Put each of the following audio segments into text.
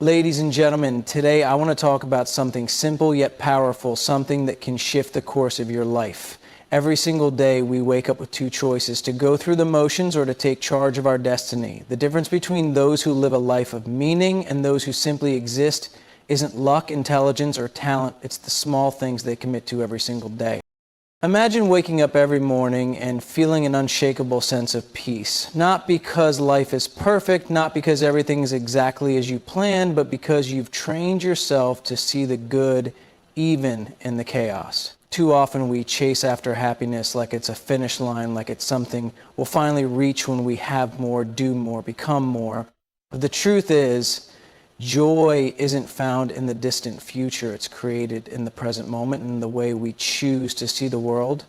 Ladies and gentlemen, today I want to talk about something simple yet powerful, something that can shift the course of your life. Every single day we wake up with two choices: to go through the motions or to take charge of our destiny. The difference between those who live a life of meaning and those who simply exist isn't luck, intelligence, or talent. It's the small things they commit to every single day. Imagine waking up every morning and feeling an unshakable sense of peace. Not because life is perfect, not because everything is exactly as you planned, but because you've trained yourself to see the good even in the chaos. Too often we chase after happiness like it's a finish line, like it's something we'll finally reach when we have more, do more, become more. But the truth is, joy isn't found in the distant future. It's created in the present moment and the way we choose to see the world.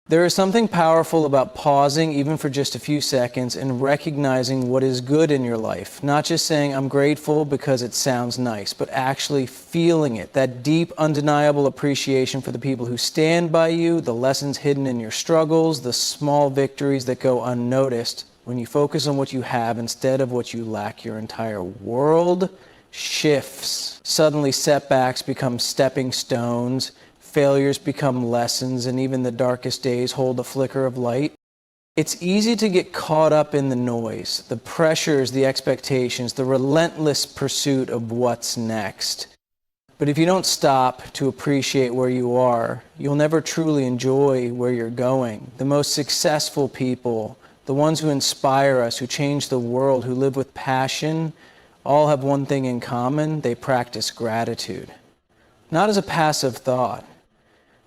There is something powerful about pausing, even for just a few seconds, and recognizing what is good in your life. Not just saying, I'm grateful because it sounds nice, but actually feeling it. That deep, undeniable appreciation for the people who stand by you, the lessons hidden in your struggles, the small victories that go unnoticed. When you focus on what you have instead of what you lack, your entire world shifts. Suddenly setbacks become stepping stones, failures become lessons, and even the darkest days hold a flicker of light. It's easy to get caught up in the noise, the pressures, the expectations, the relentless pursuit of what's next. But if you don't stop to appreciate where you are, you'll never truly enjoy where you're going. The most successful people, the ones who inspire us, who change the world, who live with passion, all have one thing in common: they practice gratitude. Not as a passive thought,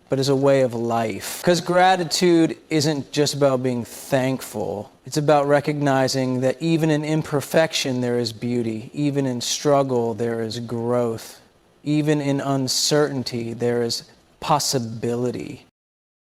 but as a way of life. Because gratitude isn't just about being thankful. It's about recognizing that even in imperfection there is beauty. Even in struggle there is growth. Even in uncertainty there is possibility.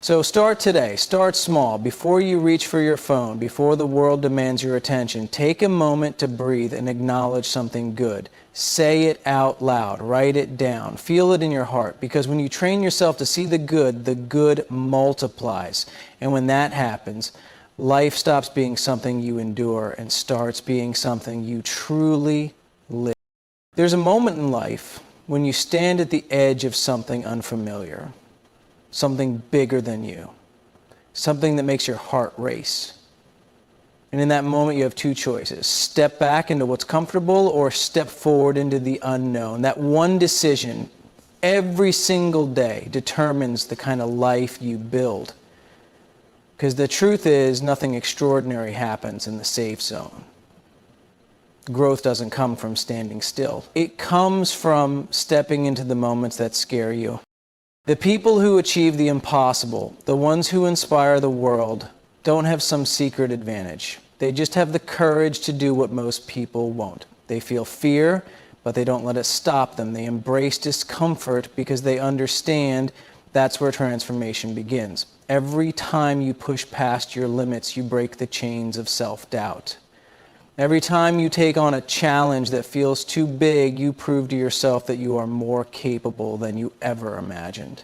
So start today. Start small. Before you reach for your phone, before the world demands your attention, take a moment to breathe and acknowledge something good. Say it out loud. Write it down. Feel it in your heart. Because when you train yourself to see the good multiplies. And when that happens, life stops being something you endure and starts being something you truly live. There's a moment in life when you stand at the edge of something unfamiliar. Something bigger than you, something that makes your heart race. And in that moment you have two choices: step back into what's comfortable or step forward into the unknown. That one decision every single day determines the kind of life you build. Because the truth is, nothing extraordinary happens in the safe zone. Growth doesn't come from standing still. It comes from stepping into the moments that scare you. The people who achieve the impossible, the ones who inspire the world, don't have some secret advantage. They just have the courage to do what most people won't. They feel fear, but they don't let it stop them. They embrace discomfort because they understand that's where transformation begins. Every time you push past your limits, you break the chains of self-doubt. Every time you take on a challenge that feels too big, you prove to yourself that you are more capable than you ever imagined.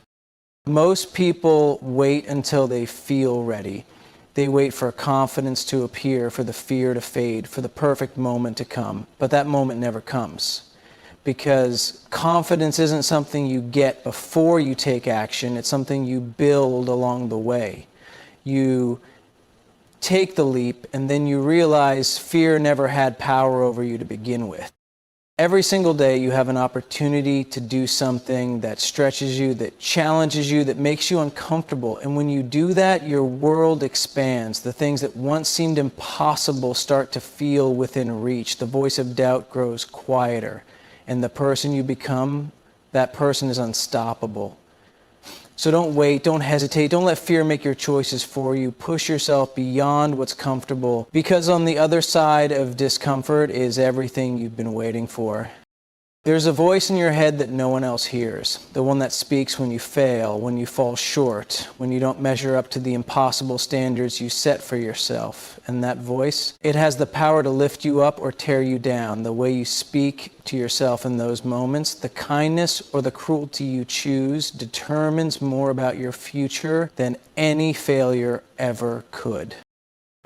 Most people wait until they feel ready. They wait for confidence to appear, for the fear to fade, for the perfect moment to come. But that moment never comes. Because confidence isn't something you get before you take action. It's something you build along the way. You take the leap, and then you realize fear never had power over you to begin with. Every single day you have an opportunity to do something that stretches you, that challenges you, that makes you uncomfortable. And when you do that, your world expands. The things that once seemed impossible start to feel within reach. The voice of doubt grows quieter. And the person you become, that person is unstoppable. So don't wait, don't hesitate, don't let fear make your choices for you. Push yourself beyond what's comfortable, because on the other side of discomfort is everything you've been waiting for. There's a voice in your head that no one else hears, the one that speaks when you fail, when you fall short, when you don't measure up to the impossible standards you set for yourself. And that voice, it has the power to lift you up or tear you down. The way you speak to yourself in those moments, the kindness or the cruelty you choose, determines more about your future than any failure ever could.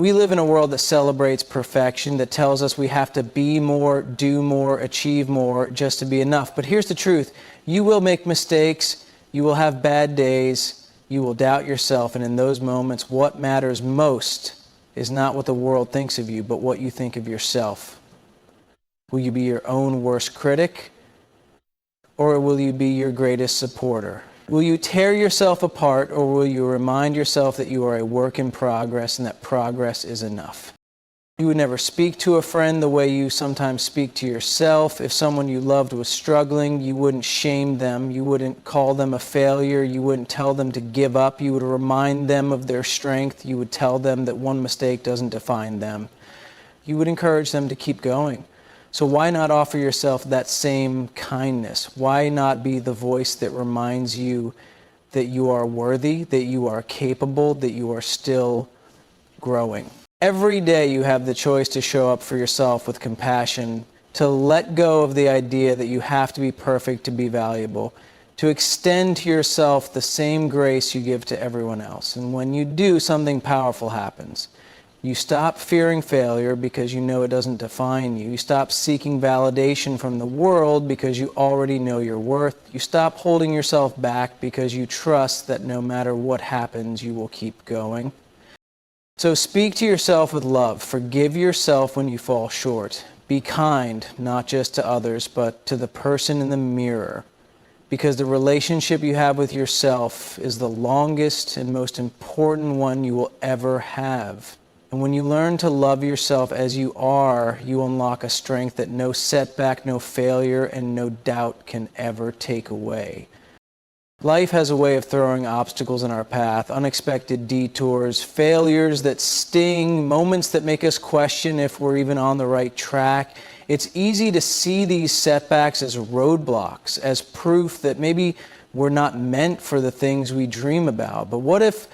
We live in a world that celebrates perfection, that tells us we have to be more, do more, achieve more just to be enough. But here's the truth. You will make mistakes. You will have bad days. You will doubt yourself. And in those moments, what matters most is not what the world thinks of you, but what you think of yourself. Will you be your own worst critic, or will you be your greatest supporter? Will you tear yourself apart, or will you remind yourself that you are a work in progress and that progress is enough? You would never speak to a friend the way you sometimes speak to yourself. If someone you loved was struggling, you wouldn't shame them. You wouldn't call them a failure. You wouldn't tell them to give up. You would remind them of their strength. You would tell them that one mistake doesn't define them. You would encourage them to keep going. So why not offer yourself that same kindness? Why not be the voice that reminds you that you are worthy, that you are capable, that you are still growing? Every day you have the choice to show up for yourself with compassion, to let go of the idea that you have to be perfect to be valuable, to extend to yourself the same grace you give to everyone else. And when you do, something powerful happens. You stop fearing failure because you know it doesn't define you. You stop seeking validation from the world because you already know your worth. You stop holding yourself back because you trust that no matter what happens, you will keep going. So speak to yourself with love. Forgive yourself when you fall short. Be kind, not just to others, but to the person in the mirror. Because the relationship you have with yourself is the longest and most important one you will ever have. And when you learn to love yourself as you are, you unlock a strength that no setback, no failure, and no doubt can ever take away. Life has a way of throwing obstacles in our path, unexpected detours, failures that sting, moments that make us question if we're even on the right track. It's easy to see these setbacks as roadblocks, as proof that maybe we're not meant for the things we dream about. But what if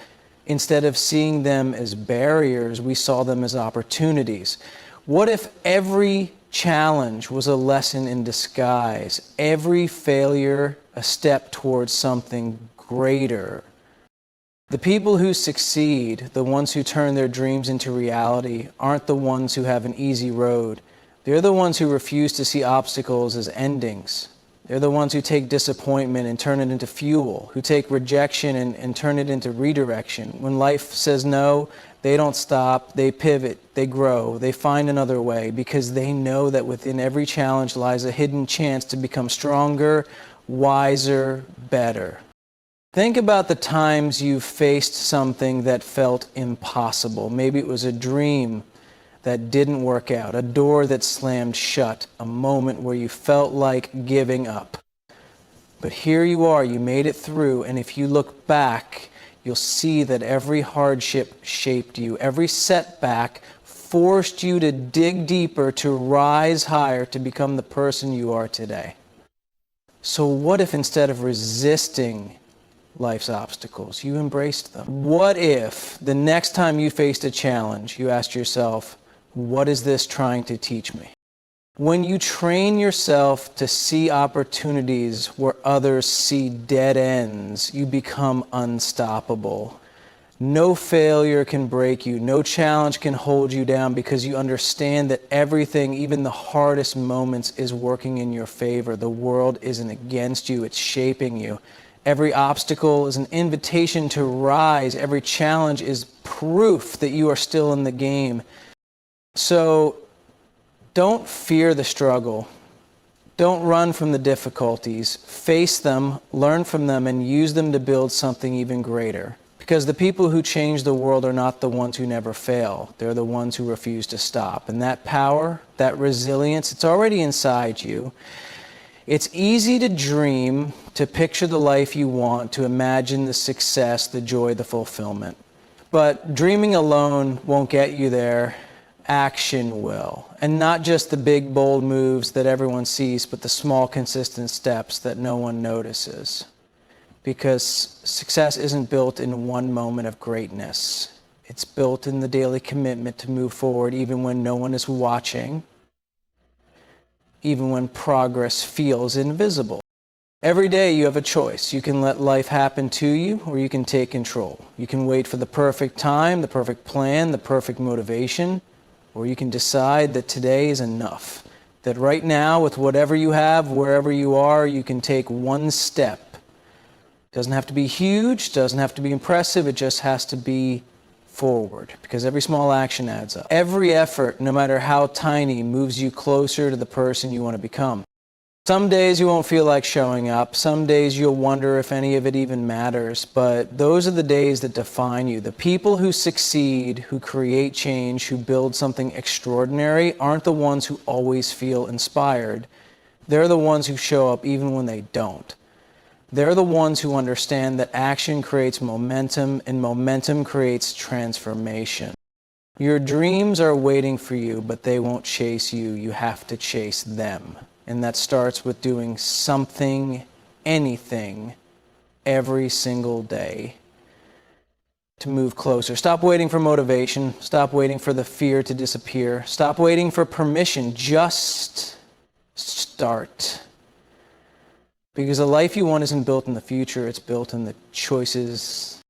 instead of seeing them as barriers, we saw them as opportunities? What if every challenge was a lesson in disguise, every failure a step towards something greater? The people who succeed, the ones who turn their dreams into reality, aren't the ones who have an easy road. They're the ones who refuse to see obstacles as endings. They're the ones who take disappointment and turn it into fuel, who take rejection and turn it into redirection. When life says no, they don't stop, they pivot, they grow, they find another way, because they know that within every challenge lies a hidden chance to become stronger, wiser, better. Think about the times you've faced something that felt impossible. Maybe it was a dream that didn't work out, a door that slammed shut, a moment where you felt like giving up. But here you are, you made it through, and if you look back, you'll see that every hardship shaped you. Every setback forced you to dig deeper, to rise higher, to become the person you are today. So what if instead of resisting life's obstacles, you embraced them? What if the next time you faced a challenge, you asked yourself, what is this trying to teach me? When you train yourself to see opportunities where others see dead ends, you become unstoppable. No failure can break you. No challenge can hold you down, because you understand that everything, even the hardest moments, is working in your favor. The world isn't against you, it's shaping you. Every obstacle is an invitation to rise. Every challenge is proof that you are still in the game. So don't fear the struggle. Don't run from the difficulties. Face them, learn from them, and use them to build something even greater. Because the people who change the world are not the ones who never fail. They're the ones who refuse to stop. And that power, that resilience, it's already inside you. It's easy to dream, to picture the life you want, to imagine the success, the joy, the fulfillment. But dreaming alone won't get you there. Action will. And not just the big, bold moves that everyone sees, but the small, consistent steps that no one notices. Because success isn't built in one moment of greatness. It's built in the daily commitment to move forward even when no one is watching, even when progress feels invisible. Every day you have a choice. You can let life happen to you, or you can take control. You can wait for the perfect time, the perfect plan, the perfect motivation, or you can decide that today is enough. That right now, with whatever you have, wherever you are, you can take one step. It doesn't have to be huge, doesn't have to be impressive, it just has to be forward, because every small action adds up. Every effort, no matter how tiny, moves you closer to the person you want to become. Some days you won't feel like showing up. Some days you'll wonder if any of it even matters. But those are the days that define you. The people who succeed, who create change, who build something extraordinary aren't the ones who always feel inspired. They're the ones who show up even when they don't. They're the ones who understand that action creates momentum, and momentum creates transformation. Your dreams are waiting for you, but they won't chase you. You have to chase them. And that starts with doing something, anything, every single day to move closer. Stop waiting for motivation. Stop waiting for the fear to disappear. Stop waiting for permission. Just start. Because the life you want isn't built in the future, it's built in the choices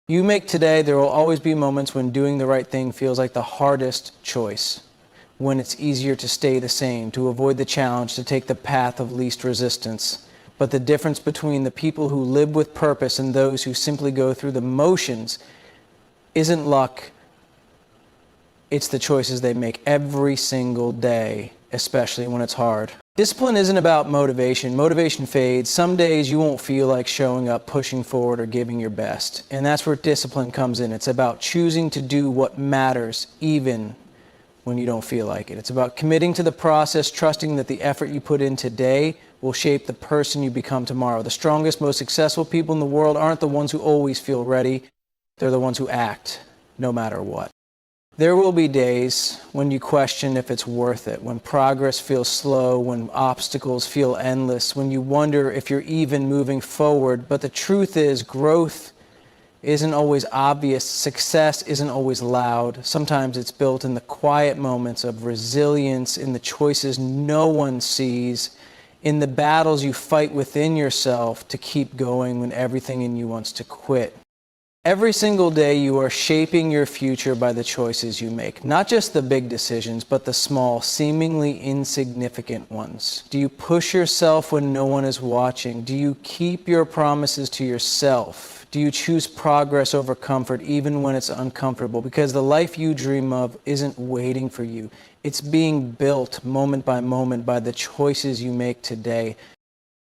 you make today. There will always be moments when doing the right thing feels like the hardest choice. When it's easier to stay the same, to avoid the challenge, to take the path of least resistance. But the difference between the people who live with purpose and those who simply go through the motions isn't luck, it's the choices they make every single day, especially when it's hard. Discipline isn't about motivation. Motivation fades. Some days you won't feel like showing up, pushing forward, or giving your best. And that's where discipline comes in. It's about choosing to do what matters, even when you don't feel like it. It's about committing to the process, trusting that the effort you put in today will shape the person you become tomorrow. The strongest, most successful people in the world aren't the ones who always feel ready. They're the ones who act, no matter what. There will be days when you question if it's worth it, when progress feels slow, when obstacles feel endless, when you wonder if you're even moving forward. But the truth is, growth isn't always obvious. Success isn't always loud. Sometimes it's built in the quiet moments of resilience, in the choices no one sees, in the battles you fight within yourself to keep going when everything in you wants to quit. Every single day you are shaping your future by the choices you make. Not just the big decisions, but the small, seemingly insignificant ones. Do you push yourself when no one is watching? Do you keep your promises to yourself? Do you choose progress over comfort even when it's uncomfortable? Because the life you dream of isn't waiting for you. It's being built moment by moment by the choices you make today.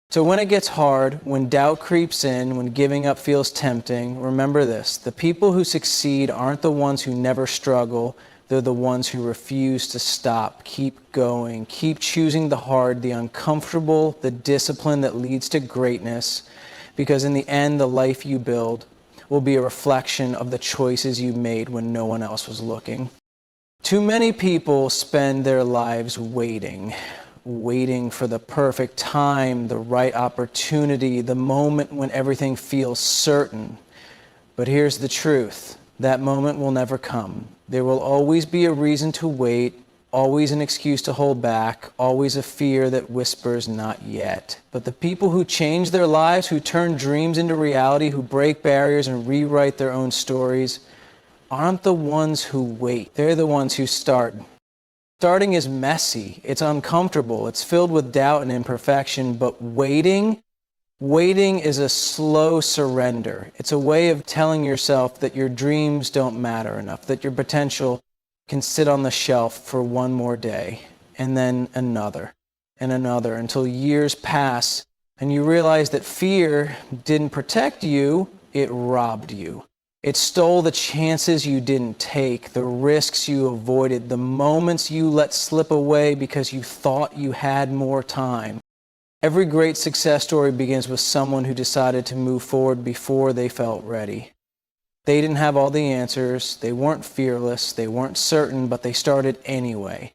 So when it gets hard, when doubt creeps in, when giving up feels tempting, remember this: the people who succeed aren't the ones who never struggle. They're the ones who refuse to stop. Keep going. Keep choosing the hard, the uncomfortable, the discipline that leads to greatness. Because in the end, the life you build will be a reflection of the choices you made when no one else was looking. Too many people spend their lives waiting for the perfect time, the right opportunity, the moment when everything feels certain. But here's the truth: that moment will never come. There will always be a reason to wait, always an excuse to hold back, always a fear that whispers not yet. But the people who change their lives, who turn dreams into reality, who break barriers and rewrite their own stories, aren't the ones who wait. They're the ones who start. Starting is messy, it's uncomfortable, it's filled with doubt and imperfection, but waiting is a slow surrender. It's a way of telling yourself that your dreams don't matter enough, that your potential can sit on the shelf for one more day, and then another, and another, until years pass and you realize that fear didn't protect you, it robbed you. It stole the chances you didn't take, the risks you avoided, the moments you let slip away because you thought you had more time. Every great success story begins with someone who decided to move forward before they felt ready. They didn't have all the answers, they weren't fearless, they weren't certain, but they started anyway.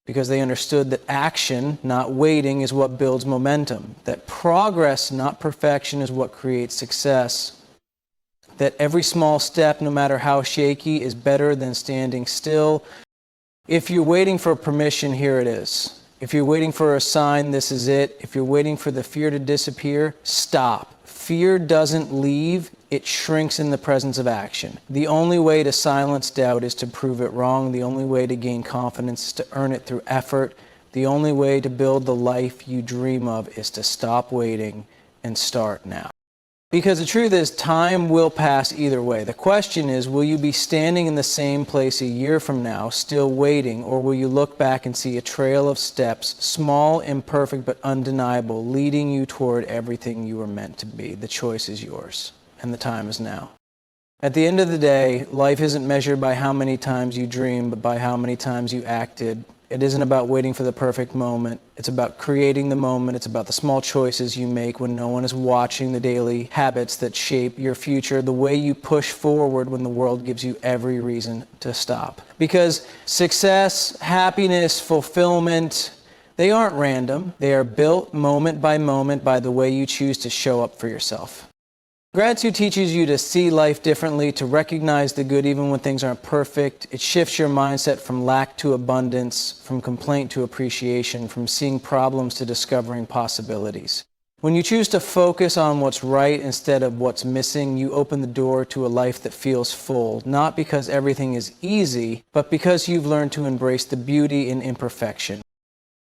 Because they understood that action, not waiting, is what builds momentum. That progress, not perfection, is what creates success. That every small step, no matter how shaky, is better than standing still. If you're waiting for permission, here it is. If you're waiting for a sign, this is it. If you're waiting for the fear to disappear, stop. Fear doesn't leave, it shrinks in the presence of action. The only way to silence doubt is to prove it wrong. The only way to gain confidence is to earn it through effort. The only way to build the life you dream of is to stop waiting and start now. Because the truth is, time will pass either way. The question is, will you be standing in the same place a year from now, still waiting, or will you look back and see a trail of steps, small, imperfect, but undeniable, leading you toward everything you were meant to be? The choice is yours, and the time is now. At the end of the day, life isn't measured by how many times you dreamed, but by how many times you acted. It isn't about waiting for the perfect moment. It's about creating the moment. It's about the small choices you make when no one is watching, the daily habits that shape your future, the way you push forward when the world gives you every reason to stop. Because success, happiness, fulfillment, they aren't random. They are built moment by the way you choose to show up for yourself. Gratitude teaches you to see life differently, to recognize the good even when things aren't perfect. It shifts your mindset from lack to abundance, from complaint to appreciation, from seeing problems to discovering possibilities. When you choose to focus on what's right instead of what's missing, you open the door to a life that feels full, not because everything is easy, but because you've learned to embrace the beauty in imperfection.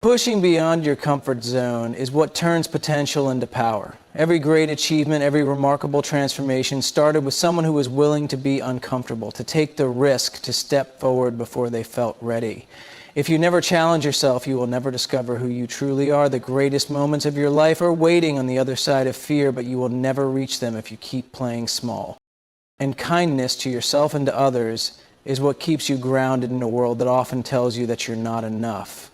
Pushing beyond your comfort zone is what turns potential into power. Every great achievement, every remarkable transformation started with someone who was willing to be uncomfortable, to take the risk, to step forward before they felt ready. If you never challenge yourself, you will never discover who you truly are. The greatest moments of your life are waiting on the other side of fear, but you will never reach them if you keep playing small. And kindness to yourself and to others is what keeps you grounded in a world that often tells you that you're not enough.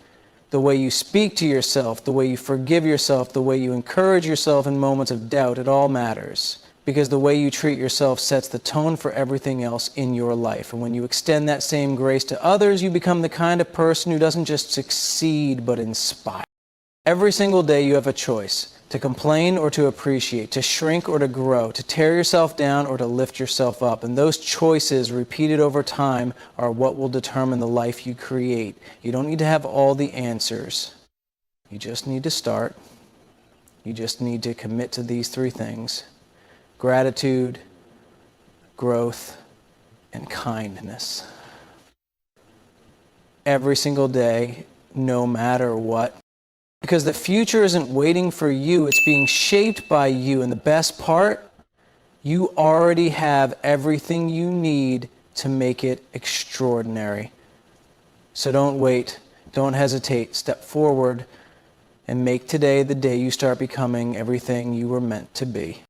The way you speak to yourself, the way you forgive yourself, the way you encourage yourself in moments of doubt, it all matters. Because the way you treat yourself sets the tone for everything else in your life. And when you extend that same grace to others, you become the kind of person who doesn't just succeed, but inspire. Every single day you have a choice: to complain or to appreciate, to shrink or to grow, to tear yourself down or to lift yourself up. And those choices, repeated over time, are what will determine the life you create. You don't need to have all the answers. You just need to start. You just need to commit to these three things: gratitude, growth, and kindness. Every single day, no matter what. Because the future isn't waiting for you, it's being shaped by you. And the best part, you already have everything you need to make it extraordinary. So don't wait, don't hesitate, step forward and make today the day you start becoming everything you were meant to be.